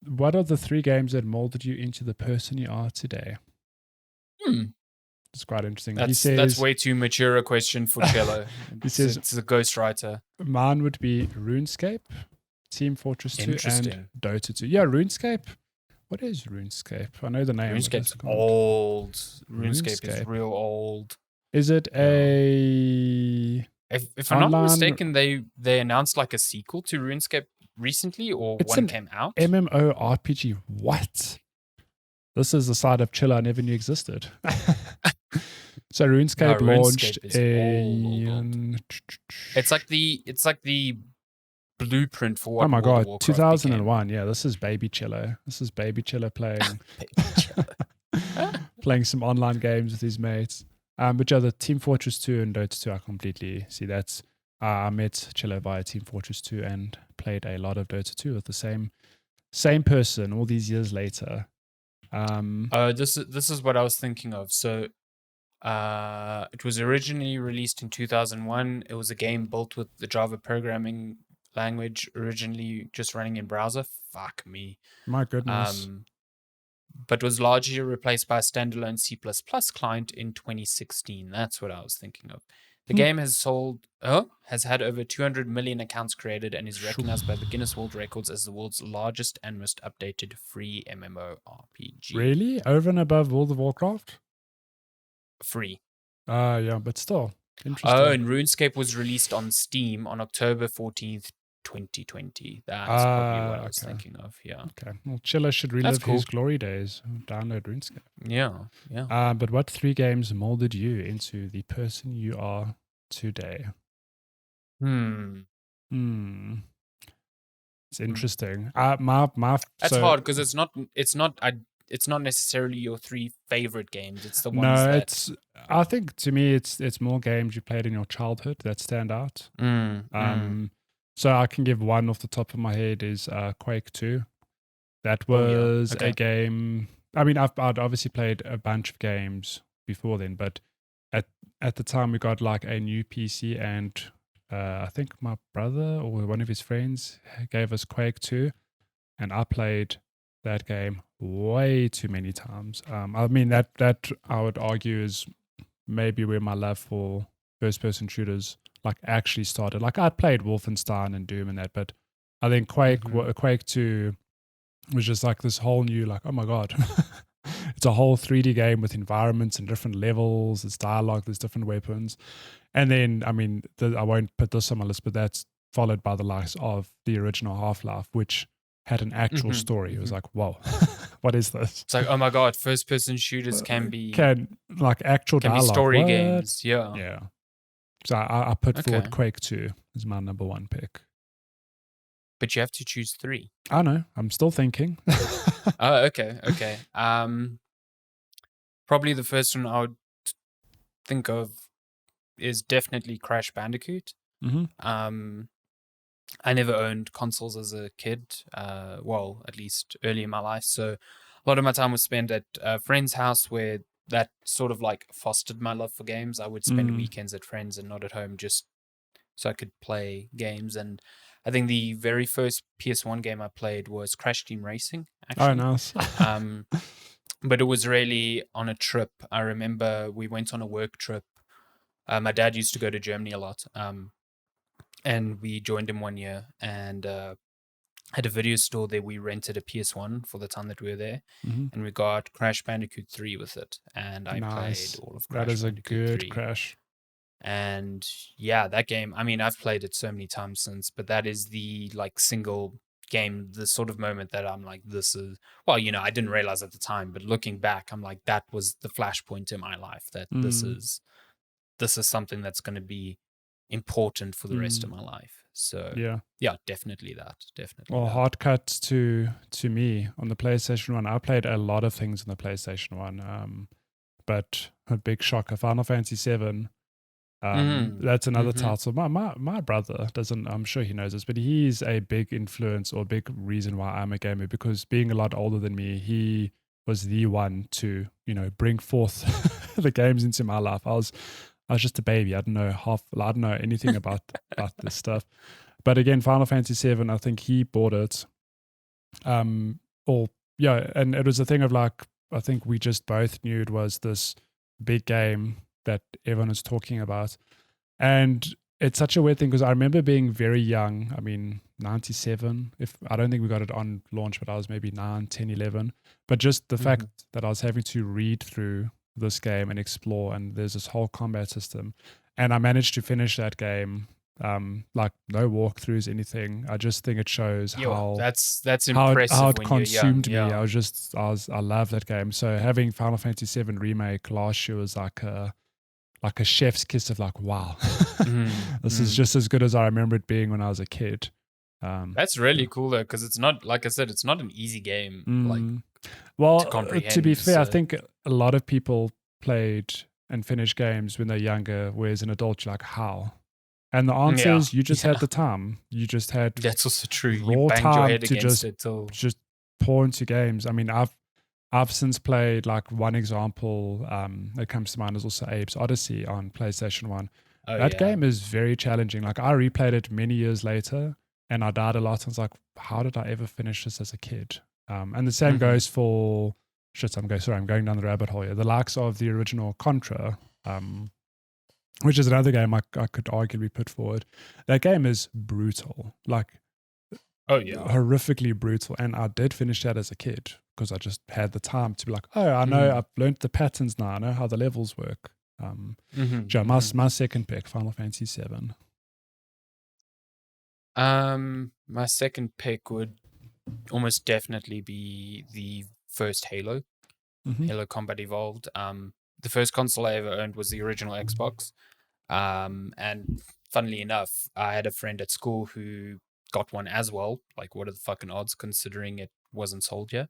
what are the 3 games that molded you into the person you are today? It's quite interesting. He That's says, way too mature a question for Cello. he says, It's a ghostwriter. mine would be RuneScape, Team Fortress 2, and Interesting. Dota 2. Yeah, RuneScape. What is RuneScape? I know the name. RuneScape's old. RuneScape is RuneScape. real old. Is it a If I'm not online- mistaken, they announced like a sequel to RuneScape recently, or It's one an came out. MMORPG? What? This is the side of Chiller I never knew existed. So RuneScape No, launched RuneScape is old. It's like the blueprint for what oh my World of god, Warcraft 2001. Yeah, this is Baby Chiller. This is Baby Chiller playing playing some online games with his mates. But yeah, the Team Fortress 2 and Dota 2, I completely see that's. I met Chiller via Team Fortress 2 and played a lot of Dota 2 with the same person all these years later. This is what I was thinking of. So, it was originally released in 2001. It was a game built with the Java programming language, originally just running in browser. Fuck me. My goodness. But was largely replaced by a standalone C++ client in 2016. That's what I was thinking of. The game has had over 200 million accounts created and is recognized by the Guinness World Records as the world's largest and most updated free MMORPG. Really? Over and above World of Warcraft? Free. Yeah, but still. Interesting. Oh, and RuneScape was released on Steam on October 14th, 2020. That's probably what I was thinking of. Yeah. Okay. Well, Chiller should relive his glory days. Download RuneScape. Yeah. But what 3 games molded you into the person you are today? It's interesting. That's hard because it's not necessarily your 3 favorite games. It's the ones I think to me it's more games you played in your childhood that stand out. So I can give one off the top of my head is Quake 2. That was a game. I mean, I'd obviously played a bunch of games before then, but at the time we got like a new PC, and I think my brother or one of his friends gave us Quake 2, and I played that game way too many times. I mean, that I would argue is maybe where my love for first-person shooters like actually started. Like I'd played Wolfenstein and Doom and that, but I think Quake 2 was just like this whole new, like, oh my god, it's a whole 3D game with environments and different levels. It's dialogue. There's different weapons, and then I mean, I won't put this on my list, but that's followed by the likes of the original Half-Life, which had an actual story. It was like, whoa, what is this? It's like, oh my god, first-person shooters can like actual dialogue. Be story games. Yeah. So I put forward Quake 2 as my number 1 pick. But you have to choose 3. I know. I'm still thinking. Oh, okay. Probably the first one I would think of is definitely Crash Bandicoot. I never owned consoles as a kid. Well, at least early in my life. So a lot of my time was spent at a friend's house where that sort of like fostered my love for games. I would spend weekends at friends and not at home just so I could play games. And I think the very first PS1 game I played was Crash Team Racing, actually. Oh, nice. But it was really on a trip. I remember we went on a work trip. My dad used to go to Germany a lot. And we joined him one year and had a video store there. We rented a PS1 for the time that we were there. And we got Crash Bandicoot 3 with it. And I played all of Crash Bandicoot 3. That is a good Crash. And yeah, that game, I mean, I've played it so many times since, but that is the like single game, the sort of moment that I'm like, this is, well, you know, I didn't realize at the time, but looking back, I'm like, that was the flashpoint in my life, that this is something that's going to be important for the rest of my life. So yeah, definitely that. Well, hard cut to me on the PlayStation 1. I played a lot of things on the PlayStation 1, but a big shocker, Final Fantasy 7. That's another title. My brother doesn't, I'm sure he knows this, but he's a big influence or a big reason why I'm a gamer, because being a lot older than me, he was the one to, you know, bring forth the games into my life. I was just a baby. I didn't know anything about this stuff. But again, Final Fantasy 7, I think he bought it or yeah, and it was a thing of like, I think we just both knew it was this big game that everyone is talking about. And it's such a weird thing because I remember being very young. I mean, 97. If I don't think we got it on launch, but I was maybe 9, 10, 11. But just the fact that I was having to read through this game and explore, and there's this whole combat system. And I managed to finish that game, like no walkthroughs, anything. I just think it shows how that's impressive how it when consumed you're young, me. I love that game. So having Final Fantasy VII Remake last year was like a chef's kiss of like, wow, this is just as good as I remember it being when I was a kid. That's really cool though, because it's not, like I said, it's not an easy game. To comprehend. To be fair, I think a lot of people played and finished games when they're younger, whereas an adult, you're like, how? And the answer is you just had the time. You just had that's also true. You banged your head against it till just pour into games. I mean, I've since played like one example that comes to mind is also Abe's Odyssey on PlayStation 1. That game is very challenging. Like I replayed it many years later and I died a lot. I was like, how did I ever finish this as a kid? And the same goes for I'm going down the rabbit hole here. The likes of the original Contra, which is another game I could arguably put forward. That game is brutal. Like horrifically brutal. And I did finish that as a kid because I just had the time to be like, oh, I know I've learned the patterns now. I know how the levels work. My second pick, Final Fantasy VII. My second pick would almost definitely be the first Halo, Halo Combat Evolved. The first console I ever owned was the original Xbox. And funnily enough, I had a friend at school who got one as well. Like, what are the fucking odds considering it wasn't sold yet?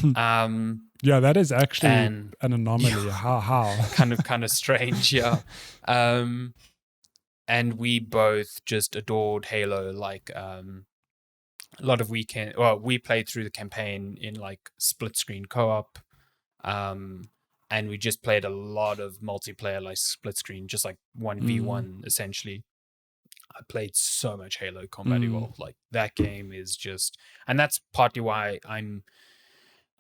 Yeah, that is actually an anomaly. How? kind of strange, yeah. And we both just adored Halo. Like, a lot of we played through the campaign in like split screen co-op. And we just played a lot of multiplayer, like split screen, just like 1v1 essentially. I played so much Halo Combat Evolved. Like that game is just, and that's partly why I'm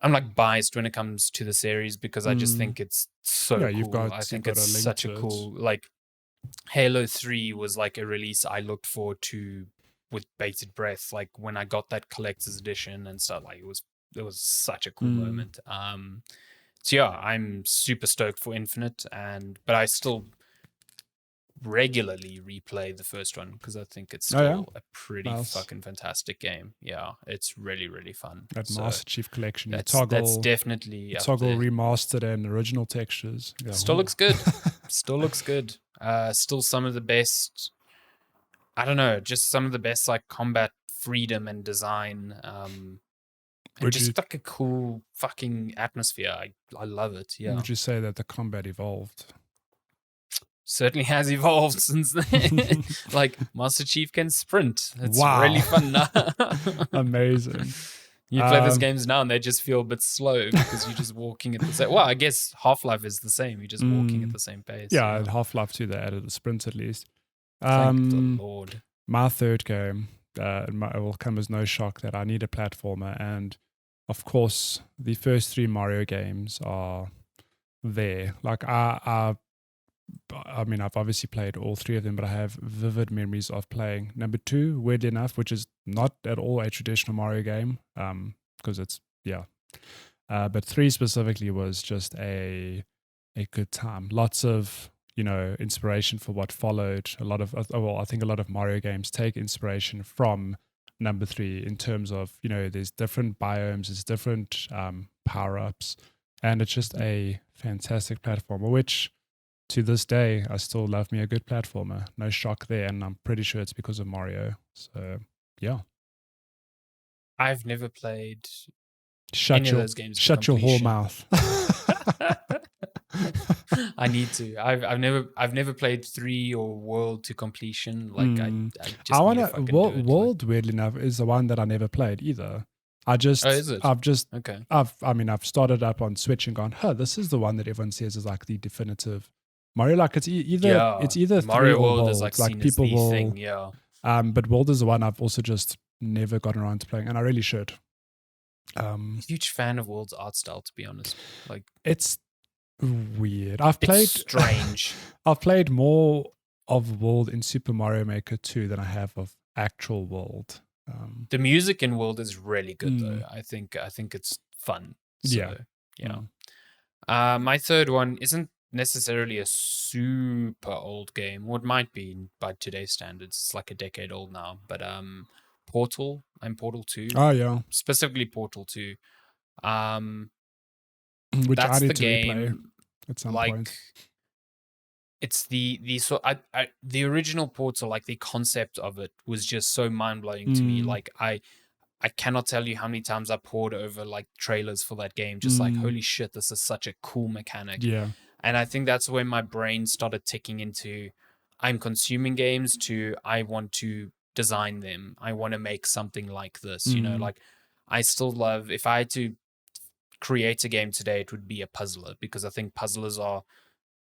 like biased when it comes to the series because I just think it's so cool. I think it's such a cool, like Halo 3 was like a release I looked forward to with bated breath. Like when I got that collector's edition and stuff, like it was such a cool moment. So yeah, I'm super stoked for Infinite, but I still regularly replay the first one because I think it's still a pretty fucking fantastic game. Yeah, it's really, really fun. That Master Chief Collection, that's definitely toggle remastered and original textures. Yeah. Still looks good. Still looks good. Still some of the best. I don't know, just some of the best like combat freedom and design. And just like a cool fucking atmosphere. I love it. Yeah. Would you say that the combat evolved? Certainly has evolved since then. Like Master Chief can sprint. It's really fun now. Amazing. You play those games now and they just feel a bit slow because you're just walking at the same. Well, I guess Half-Life is the same. You're just walking at the same pace. Yeah, and Half-Life 2 they added the sprint at least. Thank the Lord. My third game, it will come as no shock that I need a platformer, and of course, the first 3 Mario games are there. Like I mean, I've obviously played all 3 of them, but I have vivid memories of playing number 2, weirdly enough, which is not at all a traditional Mario game, because it's but 3 specifically was just a good time. Lots of inspiration for what followed. I think a lot of Mario games take inspiration from number 3 in terms of there's different biomes, there's different power-ups, and it's just a fantastic platformer, which to this day I still love me a good platformer. No shock there, and I'm pretty sure it's because of Mario. So yeah, I've never played any of those games. Shut your whore mouth. I need to. I've never played 3 or World to completion. Like I want to. World, weirdly enough, is the one that I never played either. Is it? Okay. I've started up on Switch and gone, this is the one that everyone says is like the definitive Mario. Like it's either Mario 3 or World World. Is like people will thing, yeah. But World is the one I've also just never gotten around to playing, and I really should. Huge fan of World's art style, to be honest. Like, it's weird. I've played strange. I've played more of World in Super Mario Maker 2 than I have of actual World. The music in World is really good though. I think it's fun. So, yeah. My third one isn't necessarily a super old game. Well, it might be by today's standards. It's like a decade old now. But Portal and Portal 2. Oh yeah. Specifically Portal 2. Which that's I need the to game replay at some point. It's the original Portal, like the concept of it was just so mind blowing to me. Like I cannot tell you how many times I poured over like trailers for that game, just like, holy shit, this is such a cool mechanic. Yeah. And I think that's when my brain started ticking into, I'm consuming games to, I want to design them. I want to make something like this, you know, like I still love, if I had to create a game today, it would be a puzzler, because I think puzzlers are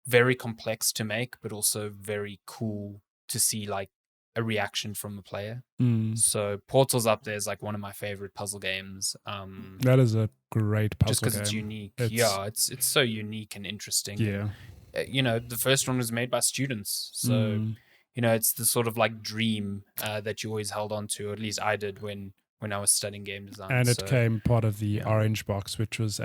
very complex to make, but also very cool to see like a reaction from a player. So Portal's up there is like one of my favorite puzzle games. That is a great puzzle just because game. It's unique. It's so unique and interesting. Yeah. And, you know, the first one was made by students, so you know, it's the sort of like dream that you always held on to, or at least I did when I was studying game design. And it came part of the orange box, which was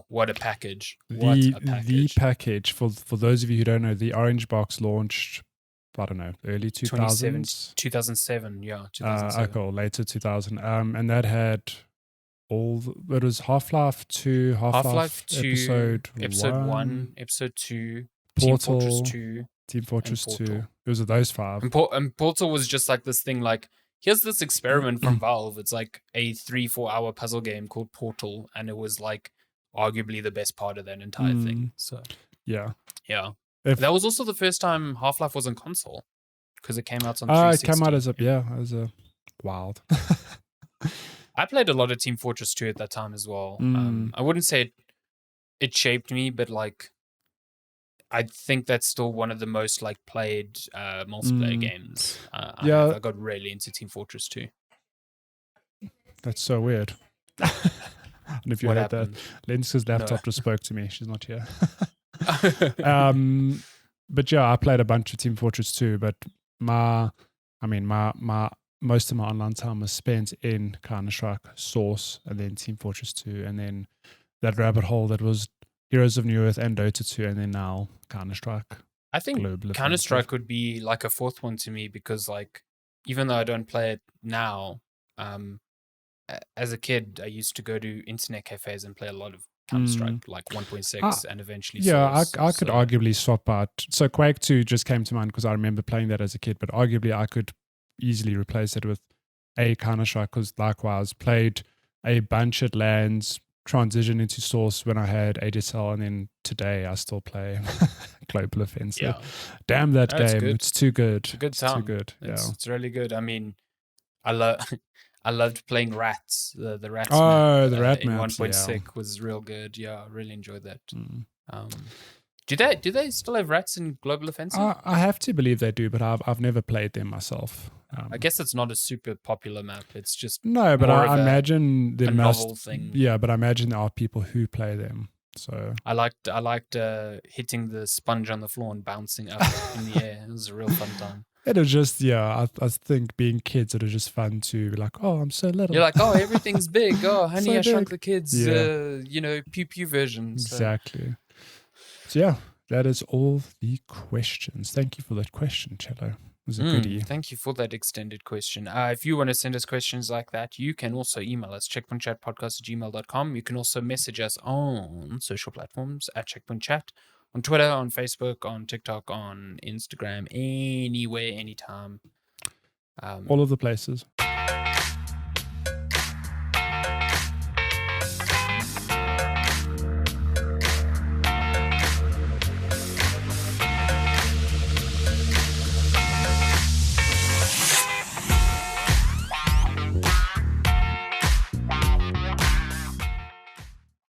what a package. The package, for those of you who don't know, the orange box launched, I don't know, early 2000s? 2007, yeah. 2007. Cool, later 2000. And that had it was Half-Life 2, Half-Life 2, Episode 1, Episode 2, Portal, Team Fortress 2, Team Fortress 2. It was those 5. And Portal was just like this thing, like, here's this experiment from Valve. It's like a 3-4 hour puzzle game called Portal, and it was like arguably the best part of that entire thing. So yeah. That was also the first time Half-Life was on console, because it came out on 360. It came out as a wild. I played a lot of Team Fortress 2 at that time as well. I wouldn't say it shaped me, but like I think that's still one of the most like played multiplayer games. I got really into Team Fortress 2. That's so weird. I don't know if you heard that. Lindsay's laptop just spoke to me. She's not here. But yeah, I played a bunch of Team Fortress 2, but my most of my online time was spent in Counter-Strike, Source, and then Team Fortress 2, and then that rabbit hole that was Heroes of New Earth and Dota 2, and then now Counter-Strike. I think Counter-Strike would be like a fourth one to me, because like, even though I don't play it now, as a kid, I used to go to internet cafes and play a lot of Counter-Strike, like 1.6 and eventually Source. I could arguably swap out. So Quake 2 just came to mind because I remember playing that as a kid, but arguably I could easily replace it with a Counter-Strike, because likewise played a bunch at LANs, transition into Source when I had ADSL, and then today I still play Global Offensive. Yeah. Damn that game. Good. It's too good. It's a good time. It's too good. It's really good. I mean, I loved playing Rats. The Rats map, the Rat in maps, 1.6 was real good. Yeah, I really enjoyed that. Do they still have Rats in Global Offensive? I have to believe they do, but I've never played them myself. I guess it's not a super popular map. It's just no, but I imagine there novel thing. Yeah, but I imagine there are people who play them. So I liked hitting the sponge on the floor and bouncing up in the air. It was a real fun time. It was just, I think being kids, it was just fun to be like, oh, I'm so little. You're like, oh, everything's big. Oh, Honey, So I Shrunk big. the Kids, pew pew version. So. Exactly. So yeah, that is all the questions. Thank you for that question, Cello. It was a goodie. Thank you for that extended question. If you want to send us questions like that, you can also email us, checkpointchatpodcast@gmail.com. You can also message us on social platforms at checkpointchat, on Twitter, on Facebook, on TikTok, on Instagram, anywhere, anytime. All of the places.